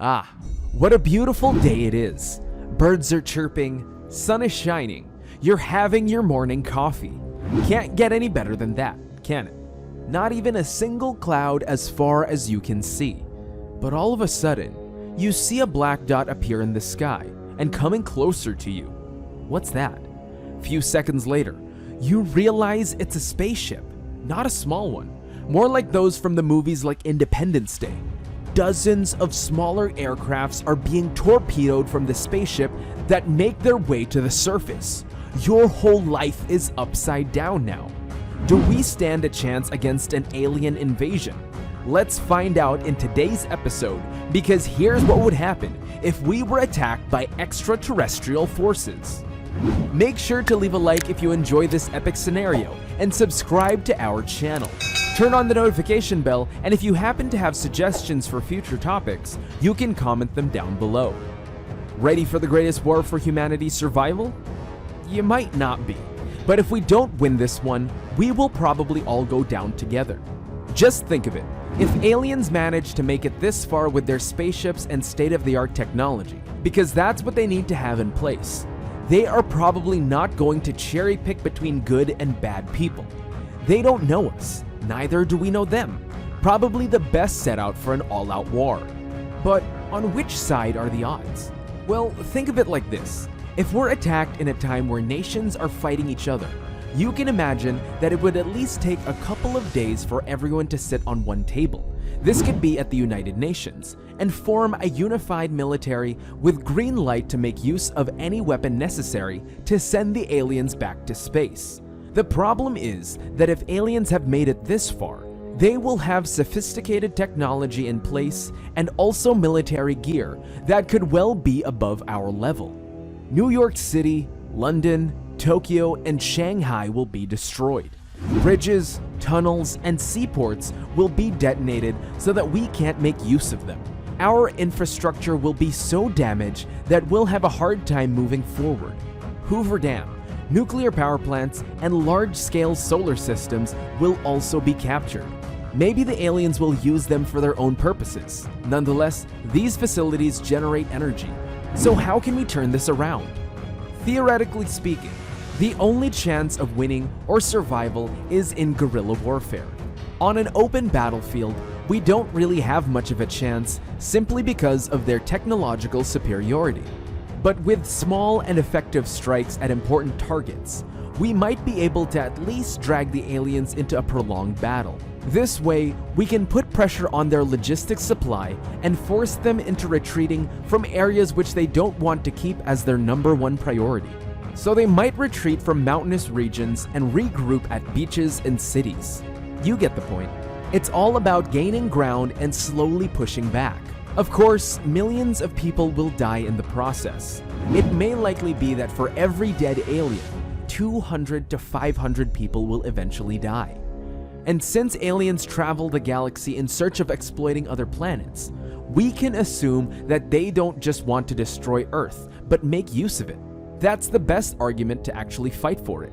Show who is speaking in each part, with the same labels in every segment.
Speaker 1: Ah, what a beautiful day it is. Birds are chirping, sun is shining, you're having your morning coffee. Can't get any better than that, can it? Not even a single cloud as far as you can see. But all of a sudden, you see a black dot appear in the sky and coming closer to you. What's that? Few seconds later, you realize it's a spaceship, not a small one, more like those from the movies like Independence Day. Dozens of smaller aircrafts are being torpedoed from the spaceship that make their way to the surface. Your whole life is upside down now. Do we stand a chance against an alien invasion? Let's find out in today's episode, because here's what would happen if we were attacked by extraterrestrial forces. Make sure to leave a like if you enjoy this epic scenario and subscribe to our channel. Turn on the notification bell, and if you happen to have suggestions for future topics, you can comment them down below. Ready for the greatest war for humanity's survival? You might not be, but if we don't win this one, we will probably all go down together. Just think of it. If aliens manage to make it this far with their spaceships and state-of-the-art technology, because that's what they need to have in place, they are probably not going to cherry-pick between good and bad people. They don't know us, neither do we know them. Probably the best setup for an all-out war. But on which side are the odds? Well, think of it like this. If we're attacked in a time where nations are fighting each other, you can imagine that it would at least take a couple of days for everyone to sit on one table. This could be at the United Nations, and form a unified military with green light to make use of any weapon necessary to send the aliens back to space. The problem is that if aliens have made it this far, they will have sophisticated technology in place and also military gear that could well be above our level. New York City, London, Tokyo, and Shanghai will be destroyed. Bridges, tunnels, and seaports will be detonated so that we can't make use of them. Our infrastructure will be so damaged that we'll have a hard time moving forward. Hoover Dam, nuclear power plants, and large-scale solar systems will also be captured. Maybe the aliens will use them for their own purposes. Nonetheless, these facilities generate energy. So how can we turn this around? Theoretically speaking, the only chance of winning or survival is in guerrilla warfare. On an open battlefield, we don't really have much of a chance simply because of their technological superiority. But with small and effective strikes at important targets, we might be able to at least drag the aliens into a prolonged battle. This way, we can put pressure on their logistics supply and force them into retreating from areas which they don't want to keep as their #1 priority. So they might retreat from mountainous regions and regroup at beaches and cities. You get the point. It's all about gaining ground and slowly pushing back. Of course, millions of people will die in the process. It may likely be that for every dead alien, 200 to 500 people will eventually die. And since aliens travel the galaxy in search of exploiting other planets, we can assume that they don't just want to destroy Earth, but make use of it. That's the best argument to actually fight for it.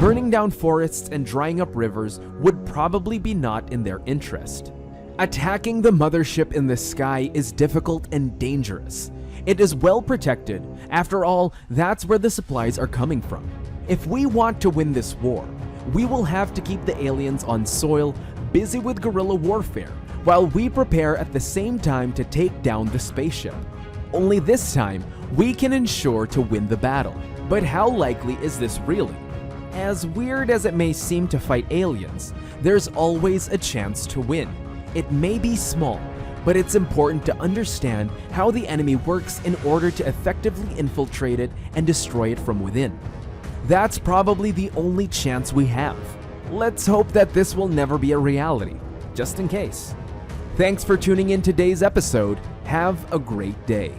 Speaker 1: Burning down forests and drying up rivers would probably be not in their interest. Attacking the mothership in the sky is difficult and dangerous. It is well protected. After all, that's where the supplies are coming from. If we want to win this war, we will have to keep the aliens on soil, busy with guerrilla warfare, while we prepare at the same time to take down the spaceship. Only this time, we can ensure to win the battle. But how likely is this really? As weird as it may seem to fight aliens, there's always a chance to win. It may be small, but it's important to understand how the enemy works in order to effectively infiltrate it and destroy it from within. That's probably the only chance we have. Let's hope that this will never be a reality, just in case. Thanks for tuning in today's episode. Have a great day.